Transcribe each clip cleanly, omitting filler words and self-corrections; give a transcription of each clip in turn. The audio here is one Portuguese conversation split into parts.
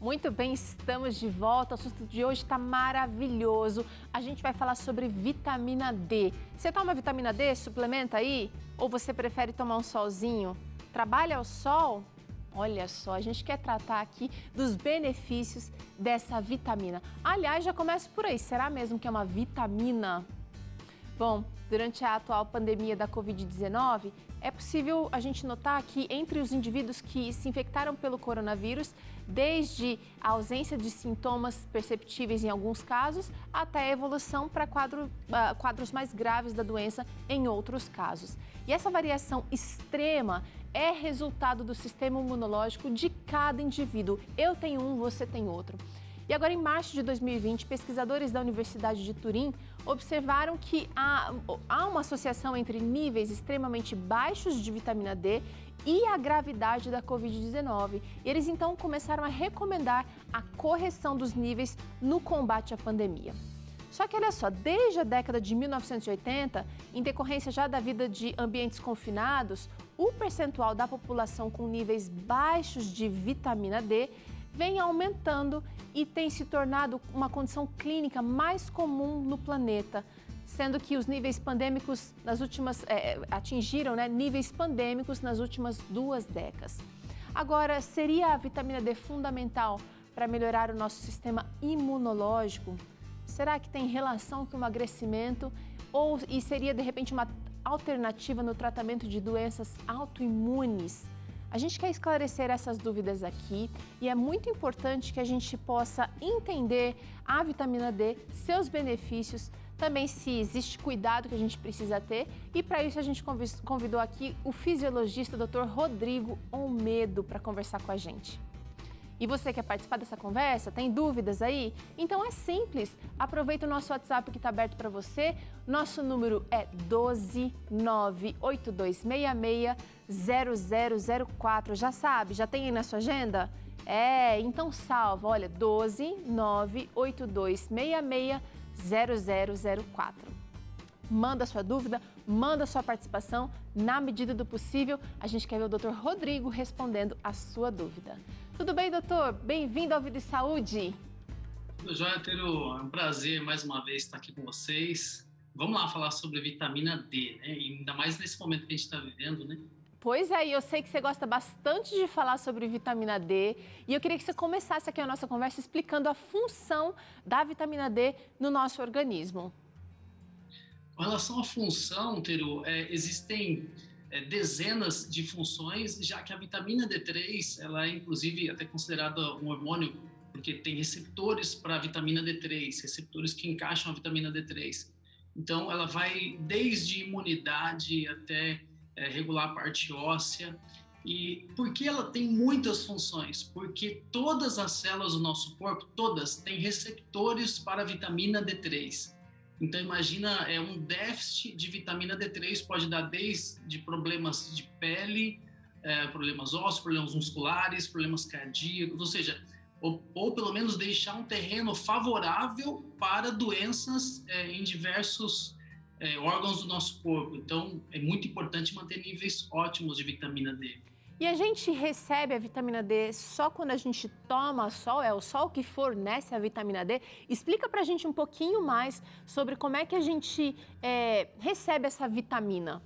Muito bem, estamos de volta. O assunto de hoje está maravilhoso. A gente vai falar sobre vitamina D. Você toma vitamina D? Suplementa aí? Ou você prefere tomar um solzinho? Trabalha ao sol? Olha só, a gente quer tratar aqui dos benefícios dessa vitamina. Aliás, já começa por aí. Será mesmo que é uma vitamina? Bom, durante a atual pandemia da Covid-19, é possível a gente notar que entre os indivíduos que se infectaram pelo coronavírus, desde a ausência de sintomas perceptíveis em alguns casos, até a evolução para quadros mais graves da doença em outros casos. E essa variação extrema é resultado do sistema imunológico de cada indivíduo. Eu tenho um, você tem outro. E agora, em março de 2020, pesquisadores da Universidade de Turim observaram que há uma associação entre níveis extremamente baixos de vitamina D e a gravidade da Covid-19. E eles, então, começaram a recomendar a correção dos níveis no combate à pandemia. Só que, olha só, desde a década de 1980, em decorrência já da vida de ambientes confinados, o percentual da população com níveis baixos de vitamina D vem aumentando e tem se tornado uma condição clínica mais comum no planeta, sendo que os níveis pandêmicos atingiram níveis pandêmicos nas últimas 2 décadas. Agora, seria a vitamina D fundamental para melhorar o nosso sistema imunológico? Será que tem relação com o emagrecimento e seria, de repente, uma alternativa no tratamento de doenças autoimunes? A gente quer esclarecer essas dúvidas aqui e é muito importante que a gente possa entender a vitamina D, seus benefícios, também se existe cuidado que a gente precisa ter. E para isso a gente convidou aqui o fisiologista Dr. Rodrigo Olmedo para conversar com a gente. E você quer participar dessa conversa? Tem dúvidas aí? Então é simples, aproveita o nosso WhatsApp que está aberto para você. Nosso número é 12982660004. Já sabe? Já tem aí na sua agenda? Então salva, olha, 12982660004. Manda sua dúvida, manda sua participação, na medida do possível. A gente quer ver o Dr. Rodrigo respondendo a sua dúvida. Tudo bem, doutor? Bem-vindo ao Vida e Saúde. Tudo jóia, Teru. É um prazer mais uma vez estar aqui com vocês. Vamos lá falar sobre vitamina D, né? E ainda mais nesse momento que a gente está vivendo, né? Pois é, eu sei que você gosta bastante de falar sobre vitamina D e eu queria que você começasse aqui a nossa conversa explicando a função da vitamina D no nosso organismo. Com relação à função, Teru, existem dezenas de funções, já que a vitamina D3, ela é inclusive até considerada um hormônio, porque tem receptores para a vitamina D3, receptores que encaixam a vitamina D3. Então, ela vai desde imunidade até regular a parte óssea. E por que ela tem muitas funções? Porque todas as células do nosso corpo, todas, têm receptores para a vitamina D3. Então, imagina, um déficit de vitamina D3 pode dar desde problemas de pele, problemas ósseos, problemas musculares, problemas cardíacos, ou seja, ou pelo menos deixar um terreno favorável para doenças em diversos órgãos do nosso corpo. Então, é muito importante manter níveis ótimos de vitamina D. E a gente recebe a vitamina D só quando a gente toma sol? É o sol que fornece a vitamina D? Explica pra gente um pouquinho mais sobre como é que a gente recebe essa vitamina.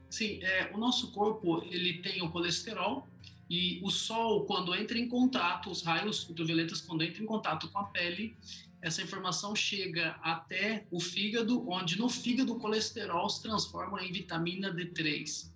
Sim, o nosso corpo ele tem o colesterol e o sol, quando entra em contato, os raios ultravioletas, quando entram em contato com a pele, essa informação chega até o fígado, onde no fígado o colesterol se transforma em vitamina D3.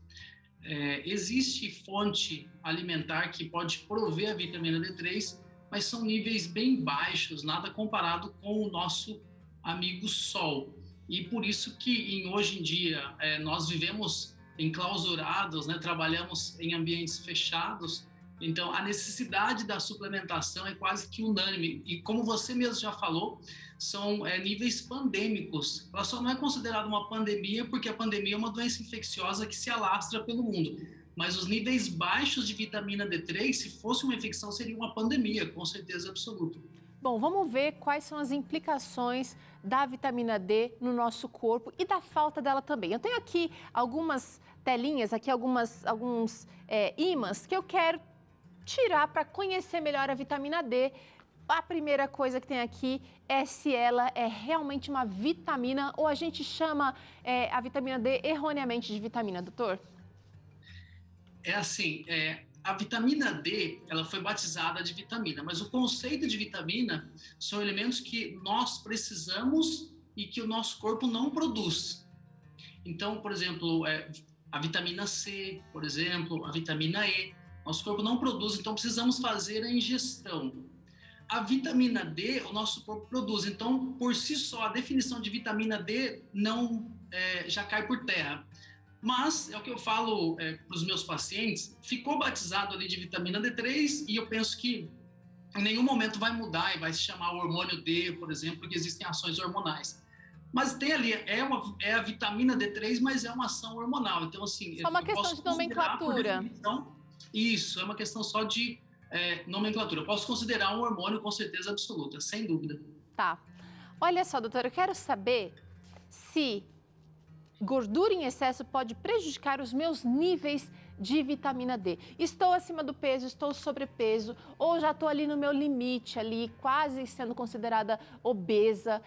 Existe fonte alimentar que pode prover a vitamina D3, mas são níveis bem baixos, nada comparado com o nosso amigo Sol. E por isso que hoje em dia nós vivemos enclausurados, né? Trabalhamos em ambientes fechados, então a necessidade da suplementação é quase que unânime. E como você mesmo já falou, são níveis pandêmicos. Ela só não é considerada uma pandemia porque a pandemia é uma doença infecciosa que se alastra pelo mundo. Mas os níveis baixos de vitamina D3, se fosse uma infecção, seria uma pandemia, com certeza absoluta. Bom, vamos ver quais são as implicações da vitamina D no nosso corpo e da falta dela também. Eu tenho aqui algumas telinhas, alguns ímãs que eu quero tirar para conhecer melhor a vitamina D. A primeira coisa que tem aqui é se ela é realmente uma vitamina ou a gente chama a vitamina D erroneamente de vitamina, doutor? É assim, a vitamina D, ela foi batizada de vitamina, mas o conceito de vitamina são elementos que nós precisamos e que o nosso corpo não produz. Então, por exemplo, a vitamina C, por exemplo, a vitamina E, nosso corpo não produz, então precisamos fazer a ingestão. A vitamina D, o nosso corpo produz, então, por si só, a definição de vitamina D não já cai por terra. Mas, é o que eu falo para os meus pacientes, ficou batizado ali de vitamina D3 e eu penso que em nenhum momento vai mudar e vai se chamar o hormônio D, por exemplo, porque existem ações hormonais. Mas tem ali, é a vitamina D3, mas é uma ação hormonal. Então, assim, Só uma questão de nomenclatura. Isso, é uma questão só de nomenclatura. Eu posso considerar um hormônio com certeza absoluta, sem dúvida. Tá. Olha só, doutora, eu quero saber se gordura em excesso pode prejudicar os meus níveis de vitamina D. Estou acima do peso, estou sobrepeso, ou já estou ali no meu limite, ali quase sendo considerada obesa.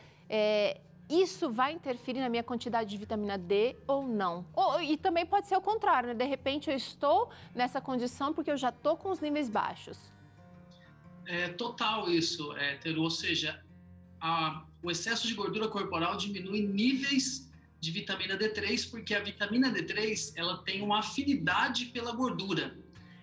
Isso vai interferir na minha quantidade de vitamina D ou não? E também pode ser o contrário, né? De repente eu estou nessa condição porque eu já estou com os níveis baixos. É total isso, Teru, ou seja, o excesso de gordura corporal diminui níveis de vitamina D3, porque a vitamina D3 ela tem uma afinidade pela gordura.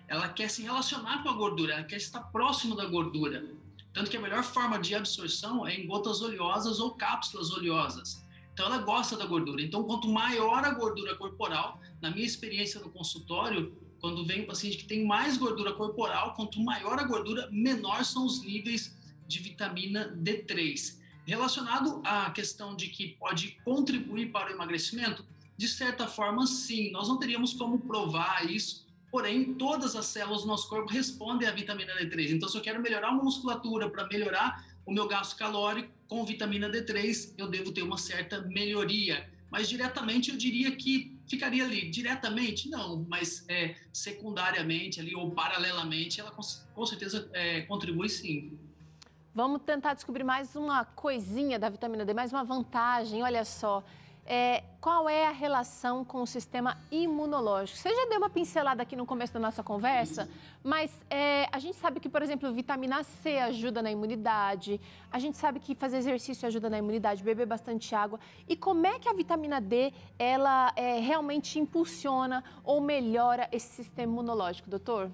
Ela quer se relacionar com a gordura, ela quer estar próximo da gordura. Tanto que a melhor forma de absorção é em gotas oleosas ou cápsulas oleosas. Então, ela gosta da gordura. Então, quanto maior a gordura corporal, na minha experiência no consultório, quando vem um paciente que tem mais gordura corporal, quanto maior a gordura, menor são os níveis de vitamina D3. Relacionado à questão de que pode contribuir para o emagrecimento, de certa forma, sim. Nós não teríamos como provar isso, porém, todas as células do nosso corpo respondem à vitamina D3. Então, se eu quero melhorar uma musculatura para melhorar o meu gasto calórico com vitamina D3, eu devo ter uma certa melhoria. Mas diretamente eu diria que ficaria ali. Diretamente, não, mas secundariamente ali ou paralelamente, ela com certeza contribui sim. Vamos tentar descobrir mais uma coisinha da vitamina D, mais uma vantagem, olha só. Qual é a relação com o sistema imunológico? Você já deu uma pincelada aqui no começo da nossa conversa, mas a gente sabe que, por exemplo, vitamina C ajuda na imunidade, a gente sabe que fazer exercício ajuda na imunidade, beber bastante água. E como é que a vitamina D, ela realmente impulsiona ou melhora esse sistema imunológico, doutor?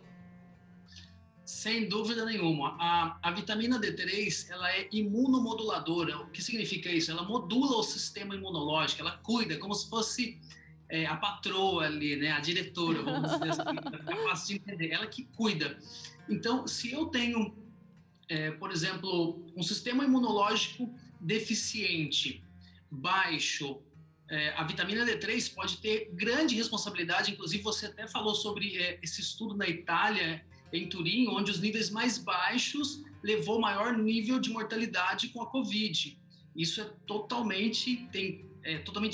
Sem dúvida nenhuma. A vitamina D3, ela é imunomoduladora. O que significa isso? Ela modula o sistema imunológico, ela cuida, como se fosse a patroa ali, né? A diretora, vamos dizer assim, para ficar fácil de entender. Ela que cuida. Então, se eu tenho, por exemplo, um sistema imunológico deficiente, baixo, a vitamina D3 pode ter grande responsabilidade. Inclusive, você até falou sobre esse estudo na Itália, em Turim, onde os níveis mais baixos levou maior nível de mortalidade com a Covid. Isso é totalmente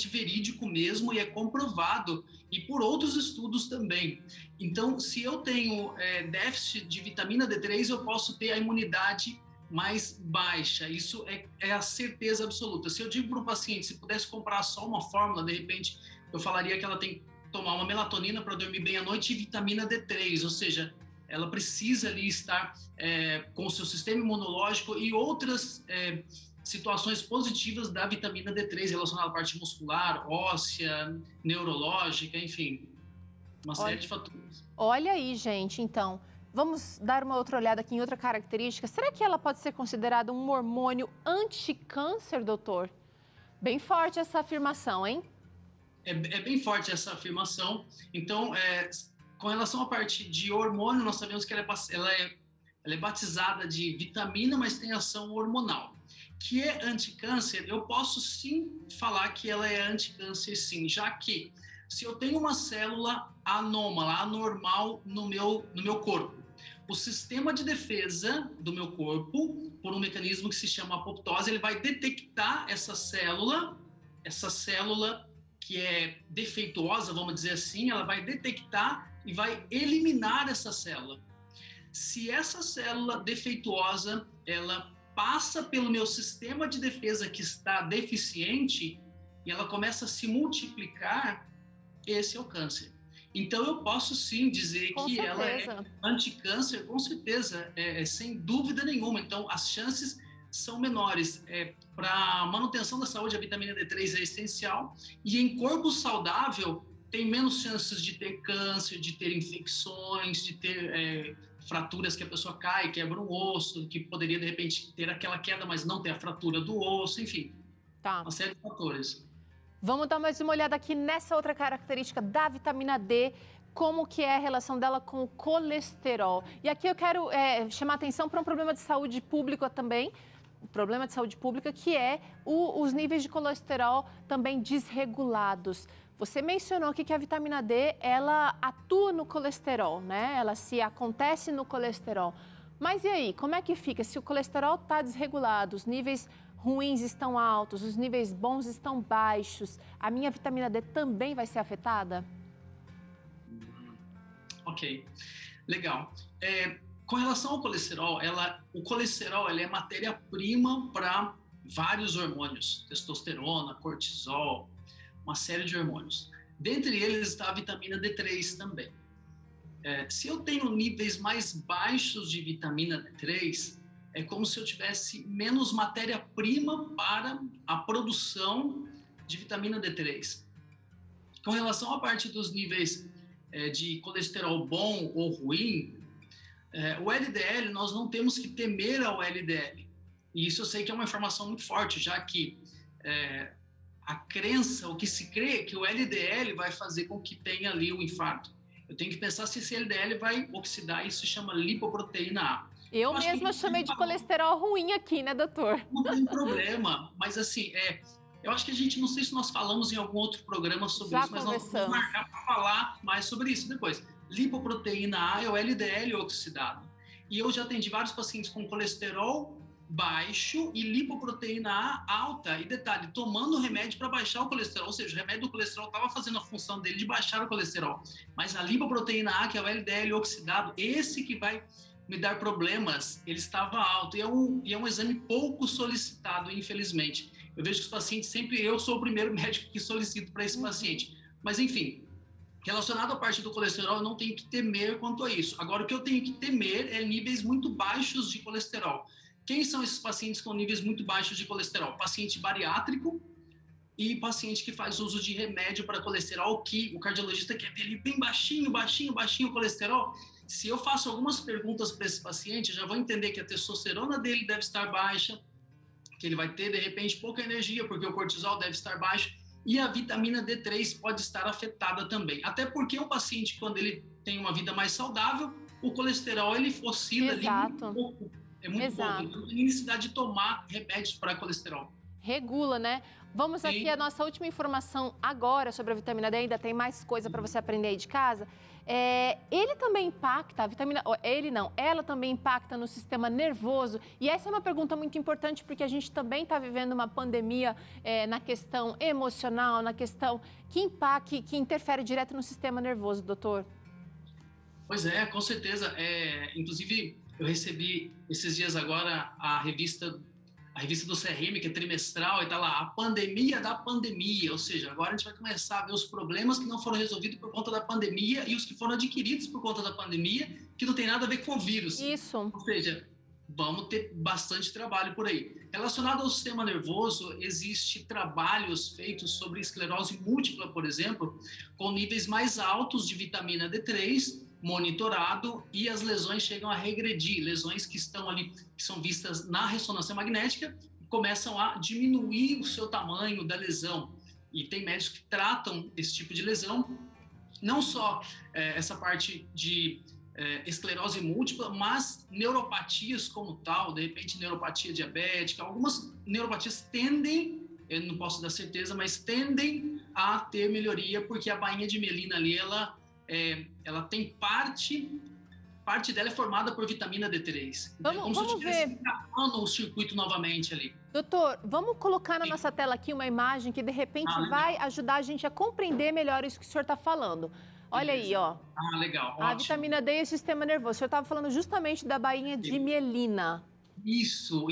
verídico mesmo e é comprovado, e por outros estudos também. Então, se eu tenho déficit de vitamina D3, eu posso ter a imunidade mais baixa. Isso é a certeza absoluta. Se eu digo para um paciente, se pudesse comprar só uma fórmula, de repente, eu falaria que ela tem que tomar uma melatonina para dormir bem à noite e vitamina D3, ou seja, ela precisa ali estar com o seu sistema imunológico e outras situações positivas da vitamina D3 relacionada à parte muscular, óssea, neurológica, enfim, uma série de fatores. Olha aí, gente, então, vamos dar uma outra olhada aqui em outra característica. Será que ela pode ser considerada um hormônio anti-câncer, doutor? Bem forte essa afirmação, hein? É bem forte essa afirmação. Então, com relação à parte de hormônio, nós sabemos que ela é batizada de vitamina, mas tem ação hormonal. Que é anticâncer, eu posso sim falar que ela é anticâncer sim, já que se eu tenho uma célula anômala, anormal no meu corpo, o sistema de defesa do meu corpo, por um mecanismo que se chama apoptose, ele vai detectar essa célula que é defeituosa, vamos dizer assim, ela vai detectar e vai eliminar essa célula. Se essa célula defeituosa, ela passa pelo meu sistema de defesa que está deficiente e ela começa a se multiplicar, esse é o câncer. Então, eu posso sim dizer Com que ela é certeza. anticâncer, com certeza, sem dúvida nenhuma. Então, as chances são menores. Para a manutenção da saúde, a vitamina D3 é essencial. E em corpo saudável, tem menos chances de ter câncer, de ter infecções, de ter fraturas que a pessoa cai, quebra um osso, que poderia, de repente, ter aquela queda, mas não ter a fratura do osso, enfim, Tá. uma série de fatores. Vamos dar mais uma olhada aqui nessa outra característica da vitamina D, como que é a relação dela com o colesterol. E aqui eu quero chamar a atenção para um problema de saúde pública também, um problema de saúde pública, que é os níveis de colesterol também desregulados. Você mencionou aqui que a vitamina D, ela atua no colesterol, né? Ela se acontece no colesterol. Mas e aí, como é que fica? Se o colesterol está desregulado, os níveis ruins estão altos, os níveis bons estão baixos, a minha vitamina D também vai ser afetada? Ok, legal. Com relação ao colesterol, o colesterol é matéria-prima para vários hormônios, testosterona, cortisol, uma série de hormônios. Dentre eles está a vitamina D3 também. Se eu tenho níveis mais baixos de vitamina D3, é como se eu tivesse menos matéria-prima para a produção de vitamina D3. Com relação à parte dos níveis de colesterol bom ou ruim, o LDL, nós não temos que temer ao LDL. E isso eu sei que é uma informação muito forte, já que a crença, o que se crê, é que o LDL vai fazer com que tenha ali o infarto. Eu tenho que pensar se esse LDL vai oxidar, isso se chama lipoproteína A. Eu mesma chamei de colesterol ruim aqui, né, doutor? Não tem problema, mas assim, eu acho que a gente, não sei se nós falamos em algum outro programa sobre isso, mas nós vamos marcar para falar mais sobre isso depois. Lipoproteína A é o LDL oxidado. E eu já atendi vários pacientes com colesterol baixo e lipoproteína A alta. E detalhe, tomando remédio para baixar o colesterol, ou seja, o remédio do colesterol estava fazendo a função dele de baixar o colesterol. Mas a lipoproteína A, que é o LDL oxidado, esse que vai me dar problemas, ele estava alto. E é um exame pouco solicitado, infelizmente. Eu vejo que os pacientes sempre, eu sou o primeiro médico que solicito para esse paciente. Mas, enfim, relacionado à parte do colesterol, eu não tenho que temer quanto a isso. Agora, o que eu tenho que temer é níveis muito baixos de colesterol. Quem são esses pacientes com níveis muito baixos de colesterol? Paciente bariátrico e paciente que faz uso de remédio para colesterol, que o cardiologista quer ver ali bem baixinho o colesterol. Se eu faço algumas perguntas para esse paciente, eu já vou entender que a testosterona dele deve estar baixa, que ele vai ter, de repente, pouca energia, porque o cortisol deve estar baixo, e a vitamina D3 pode estar afetada também. Até porque o paciente, quando ele tem uma vida mais saudável, o colesterol, ele oscila ali muito pouco. É muito pouco. Então, não tem necessidade de tomar remédios para colesterol. Regula, né? Vamos aqui a nossa última informação agora sobre a vitamina D. Ainda tem mais coisa para você aprender aí de casa. Ele também impacta, ela também impacta no sistema nervoso. E essa é uma pergunta muito importante, porque a gente também está vivendo uma pandemia na questão emocional, na questão que interfere direto no sistema nervoso, doutor. Pois é, com certeza. Inclusive, eu recebi esses dias agora a revista do CRM, que é trimestral, e tá lá, a pandemia da pandemia, ou seja, agora a gente vai começar a ver os problemas que não foram resolvidos por conta da pandemia e os que foram adquiridos por conta da pandemia, que não tem nada a ver com o vírus. Isso. Ou seja, vamos ter bastante trabalho por aí. Relacionado ao sistema nervoso, existem trabalhos feitos sobre esclerose múltipla, por exemplo, com níveis mais altos de vitamina D3, monitorado, e as lesões chegam a regredir, lesões que estão ali, que são vistas na ressonância magnética, começam a diminuir o seu tamanho da lesão. E tem médicos que tratam esse tipo de lesão, não só essa parte de esclerose múltipla, mas neuropatias como tal, de repente neuropatia diabética, algumas neuropatias tendem, eu não posso dar certeza, mas tendem a ter melhoria, porque a bainha de mielina ali, ela tem parte parte dela é formada por vitamina D3. Então, é como se eu Vamos estivesse ver. engatando o circuito novamente ali. Doutor, vamos colocar na nossa tela aqui uma imagem que de repente vai Legal. ajudar a gente a compreender melhor isso que o senhor está falando. Olha aí, Beleza. ó. Legal, A ótimo. vitamina D e o sistema nervoso. O senhor estava falando justamente da bainha de mielina. Isso.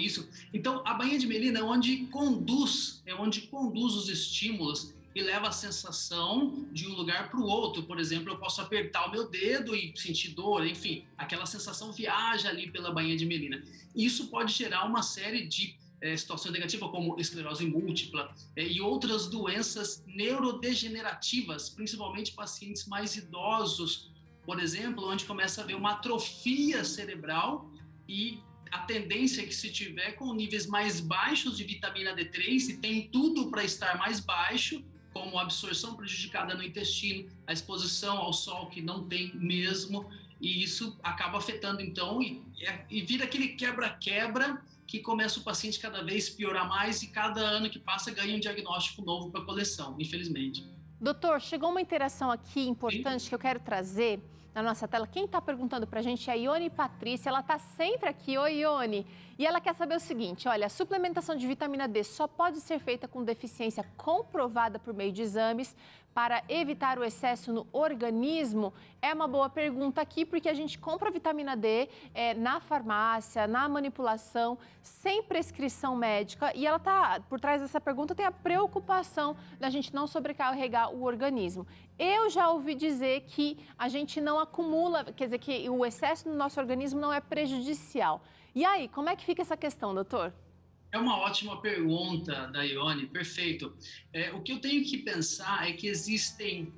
Então, a bainha de mielina é onde conduz os estímulos e leva a sensação de um lugar para o outro. Por exemplo, eu posso apertar o meu dedo e sentir dor, enfim, aquela sensação viaja ali pela bainha de mielina. Isso pode gerar uma série de situações negativas, como esclerose múltipla e outras doenças neurodegenerativas, principalmente pacientes mais idosos, por exemplo, onde começa a haver uma atrofia cerebral e a tendência é que se tiver com níveis mais baixos de vitamina D3, e tem tudo para estar mais baixo, como a absorção prejudicada no intestino, a exposição ao sol que não tem mesmo, e isso acaba afetando então, e vira aquele quebra-quebra que começa o paciente cada vez piorar mais e cada ano que passa ganha um diagnóstico novo para a coleção, infelizmente. Doutor, chegou uma interação aqui importante que eu quero trazer na nossa tela. Quem está perguntando para a gente é a Ione Patrícia, ela está sempre aqui. Oi, Ione. E ela quer saber o seguinte, olha, a suplementação de vitamina D só pode ser feita com deficiência comprovada por meio de exames para evitar o excesso no organismo? É uma boa pergunta aqui, porque a gente compra vitamina D na farmácia, na manipulação, sem prescrição médica. E ela tá, por trás dessa pergunta, tem a preocupação da gente não sobrecarregar o organismo. Eu já ouvi dizer que a gente não acumula, quer dizer, que o excesso no nosso organismo não é prejudicial. E aí, como é que fica essa questão, doutor? É uma ótima pergunta da Ione, perfeito. O que eu tenho que pensar é que existem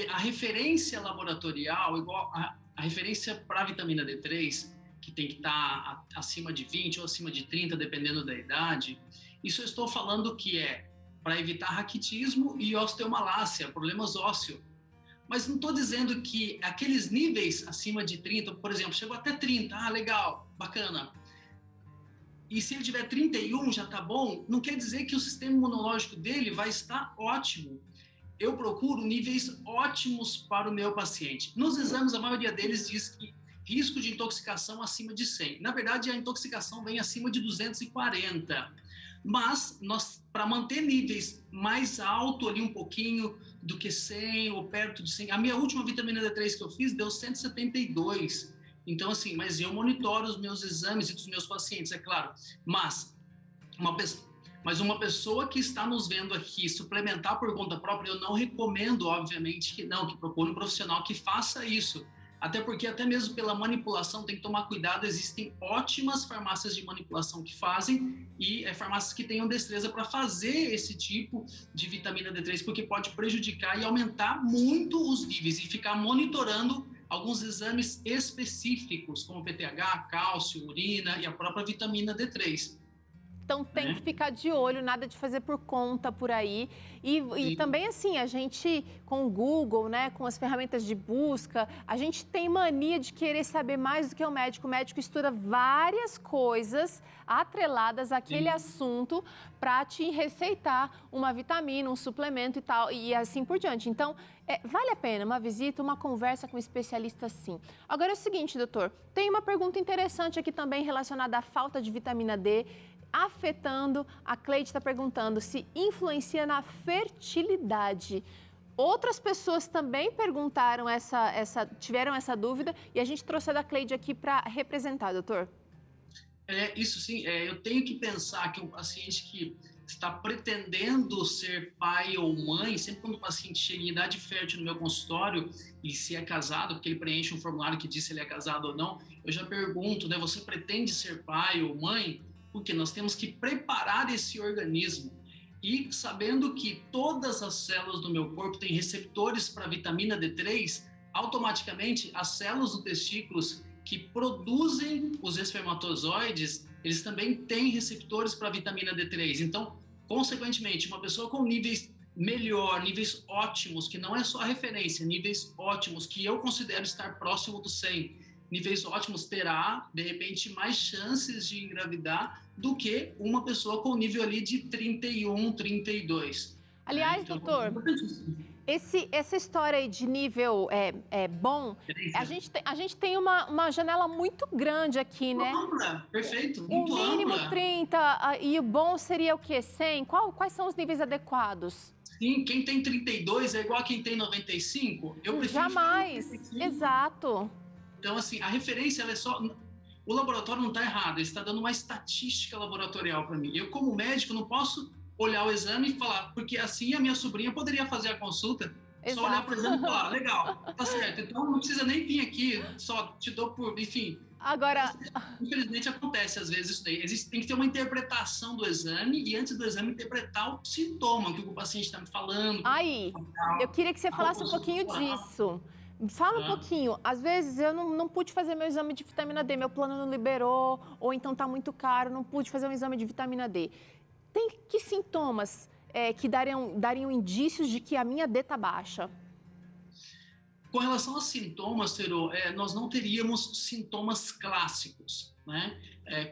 a referência laboratorial, igual a referência para a vitamina D3, que tem que estar acima de 20 ou acima de 30, dependendo da idade. Isso eu estou falando que é para evitar raquitismo e osteomalácia, problemas ósseos. Mas não estou dizendo que aqueles níveis acima de 30, por exemplo, chegou até 30, legal, bacana. E se ele tiver 31, já está bom, não quer dizer que o sistema imunológico dele vai estar ótimo. Eu procuro níveis ótimos para o meu paciente. Nos exames, a maioria deles diz que risco de intoxicação acima de 100. Na verdade, a intoxicação vem acima de 240. Mas, para manter níveis mais alto ali um pouquinho do que 100 ou perto de 100, a minha última vitamina D3 que eu fiz deu 172. Então, assim, mas eu monitoro os meus exames e dos meus pacientes, é claro. Mas uma pessoa que está nos vendo aqui suplementar por conta própria, eu não recomendo, obviamente, que procure um profissional que faça isso. Até porque, até mesmo pela manipulação, tem que tomar cuidado. Existem ótimas farmácias de manipulação que fazem e farmácias que tenham destreza para fazer esse tipo de vitamina D3, porque pode prejudicar e aumentar muito os níveis e ficar monitorando alguns exames específicos, como PTH, cálcio, urina e a própria vitamina D3. Então tem que ficar de olho, nada de fazer por conta por aí. E também assim, a gente com o Google, né, com as ferramentas de busca, a gente tem mania de querer saber mais do que o médico. O médico estuda várias coisas atreladas àquele assunto para te receitar uma vitamina, um suplemento e tal, e assim por diante. Então, vale a pena uma visita, uma conversa com um especialista, sim. Agora é o seguinte, doutor, tem uma pergunta interessante aqui também relacionada à falta de vitamina D, afetando, a Cleide está perguntando se influencia na fertilidade. Outras pessoas também perguntaram tiveram essa dúvida e a gente trouxe a da Cleide aqui para representar, doutor. Isso sim, eu tenho que pensar que um paciente que está pretendendo ser pai ou mãe, sempre quando o paciente chega em idade fértil no meu consultório e se é casado, porque ele preenche um formulário que diz se ele é casado ou não, eu já pergunto, né, você pretende ser pai ou mãe? Porque nós temos que preparar esse organismo e sabendo que todas as células do meu corpo têm receptores para vitamina D3, automaticamente as células do testículos que produzem os espermatozoides, eles também têm receptores para vitamina D3. Então, consequentemente, uma pessoa com níveis níveis ótimos, que não é só a referência, níveis ótimos, que eu considero estar próximo do 100, níveis ótimos terá, de repente, mais chances de engravidar do que uma pessoa com nível ali de 31, 32. Aliás, Então, doutor, essa história aí de nível bom, a gente tem uma janela muito grande aqui, né? Ampla, perfeito, O muito mínimo ampla. 30 e o bom seria o quê? 100? Quais são os níveis adequados? Sim, quem tem 32 é igual a quem tem 95. Eu prefiro Jamais, 95. exato. Então, assim, a referência ela é só. O laboratório não está errado, ele está dando uma estatística laboratorial para mim. Eu, como médico, não posso olhar o exame e falar, porque assim a minha sobrinha poderia fazer a consulta, Exato. só olhar para o exame e falar, legal, tá certo, então não precisa nem vir aqui, só te dou por. Enfim. Agora. Infelizmente acontece às vezes isso daí. Tem que ter uma interpretação do exame e antes do exame interpretar o sintoma que o paciente está me falando. Aí, eu queria que você falasse um pouquinho disso. Fala um pouquinho. Às vezes eu não pude fazer meu exame de vitamina D, meu plano não liberou, ou então está muito caro, não pude fazer um exame de vitamina D. Tem que sintomas que dariam indícios de que a minha D está baixa? Com relação a sintomas, Terô, nós não teríamos sintomas clássicos, né?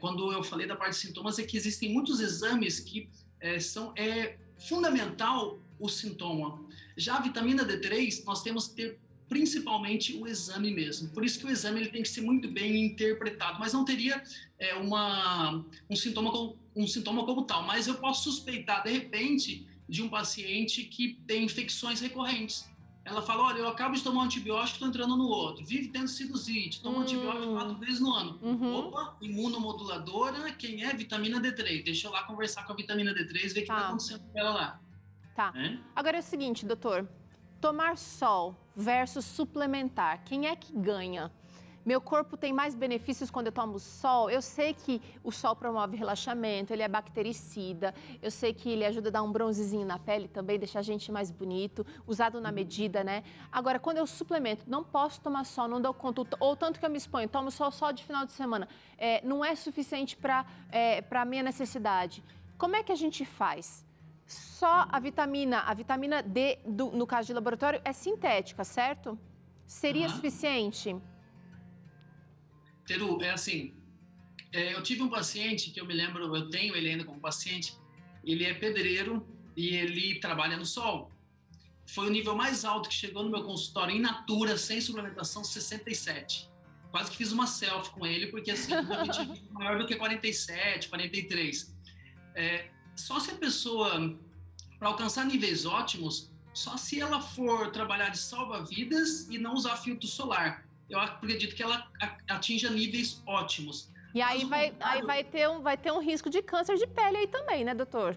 Quando eu falei da parte de sintomas, é que existem muitos exames que são fundamental o sintoma. Já a vitamina D3, nós temos que ter principalmente o exame mesmo. Por isso que o exame ele tem que ser muito bem interpretado, mas não teria um sintoma como tal. Mas eu posso suspeitar, de repente, de um paciente que tem infecções recorrentes. Ela fala, olha, eu acabo de tomar um antibiótico, estou entrando no outro. Vive tendo sinusite, toma antibiótico 4 vezes no ano. Opa, imunomoduladora, quem é? Vitamina D3. Deixa eu lá conversar com a vitamina D3, ver o que está acontecendo com ela lá. Tá. Agora é o seguinte, doutor. Tomar sol versus suplementar, quem é que ganha? Meu corpo tem mais benefícios quando eu tomo sol. Eu sei que o sol promove relaxamento, ele é bactericida. Eu sei que ele ajuda a dar um bronzezinho na pele também, deixar a gente mais bonito, usado na medida, né? Agora, quando eu suplemento, não posso tomar sol, não dou conta, ou tanto que eu me exponho, tomo sol só de final de semana, não é suficiente para a minha necessidade. Como é que a gente faz? Só a vitamina D, no caso de laboratório, é sintética, certo? Seria suficiente? Teru, assim, eu tive um paciente que eu me lembro, eu tenho ele ainda como paciente, ele é pedreiro e ele trabalha no sol. Foi o nível mais alto que chegou no meu consultório, in natura, sem suplementação, 67. Quase que fiz uma selfie com ele, porque assim, o objetivo é maior do que 47, 43. Só se a pessoa, para alcançar níveis ótimos, só se ela for trabalhar de salva-vidas e não usar filtro solar. Eu acredito que ela atinja níveis ótimos. E aí vai ter um risco de câncer de pele aí também, né, doutor?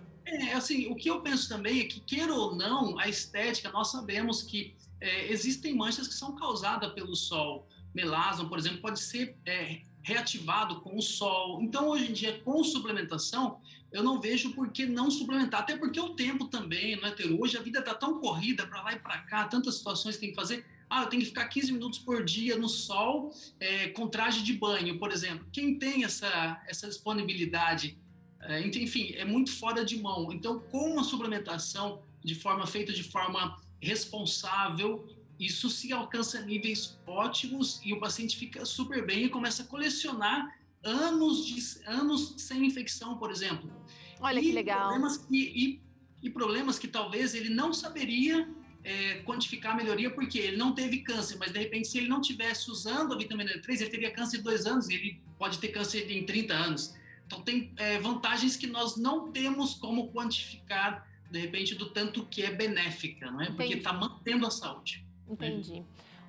Assim, o que eu penso também é que, queira ou não, a estética, nós sabemos que existem manchas que são causadas pelo sol. Melasma, por exemplo, pode ser reativado com o sol. Então, hoje em dia, com suplementação, eu não vejo por que não suplementar. Até porque o tempo também, não é, Teru? Hoje a vida está tão corrida, para lá e para cá, tantas situações que tem que fazer. Eu tenho que ficar 15 minutos por dia no sol com traje de banho, por exemplo. Quem tem essa disponibilidade, enfim, é muito fora de mão. Então, com uma suplementação feita de forma responsável, isso se alcança níveis ótimos e o paciente fica super bem e começa a colecionar anos sem infecção, por exemplo. Olha que legal. Problemas que talvez ele não saberia quantificar a melhoria, porque ele não teve câncer, mas de repente, se ele não estivesse usando a vitamina D3, ele teria câncer em 2 anos e ele pode ter câncer em 30 anos. Então, tem vantagens que nós não temos como quantificar, de repente, do tanto que é benéfica, não é? Porque está mantendo a saúde. Entendi.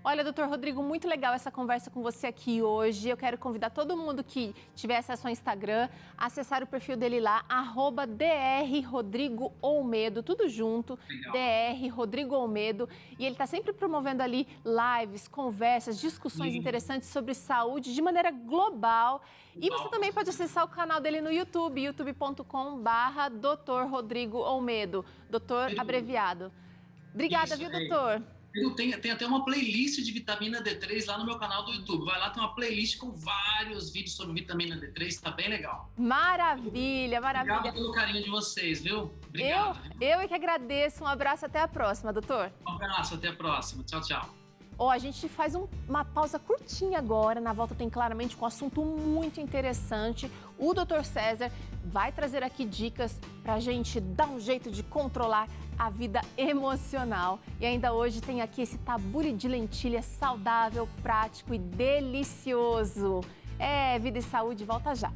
Olha, doutor Rodrigo, muito legal essa conversa com você aqui hoje. Eu quero convidar todo mundo que tiver acesso ao Instagram a acessar o perfil dele lá, @drrodrigoolmedo, tudo junto, legal. DR Rodrigo Olmedo. E ele está sempre promovendo ali lives, conversas, discussões interessantes sobre saúde de maneira global. E você também pode acessar o canal dele no YouTube, youtube.com/Dr. Rodrigo Olmedo, doutor abreviado. Obrigada, viu, doutor? Tem até uma playlist de vitamina D3 lá no meu canal do YouTube. Vai lá, tem uma playlist com vários vídeos sobre vitamina D3, tá bem legal. Maravilha, maravilha. Obrigado pelo carinho de vocês, viu? Obrigado. Eu é que agradeço. Um abraço, até a próxima, doutor. Um abraço, até a próxima. Tchau, tchau. Ó, a gente faz uma pausa curtinha agora. Na volta tem claramente um assunto muito interessante. O Dr. César vai trazer aqui dicas pra gente dar um jeito de controlar a vida emocional. E ainda hoje tem aqui esse tabule de lentilha saudável, prático e delicioso. É, Vida e Saúde volta já.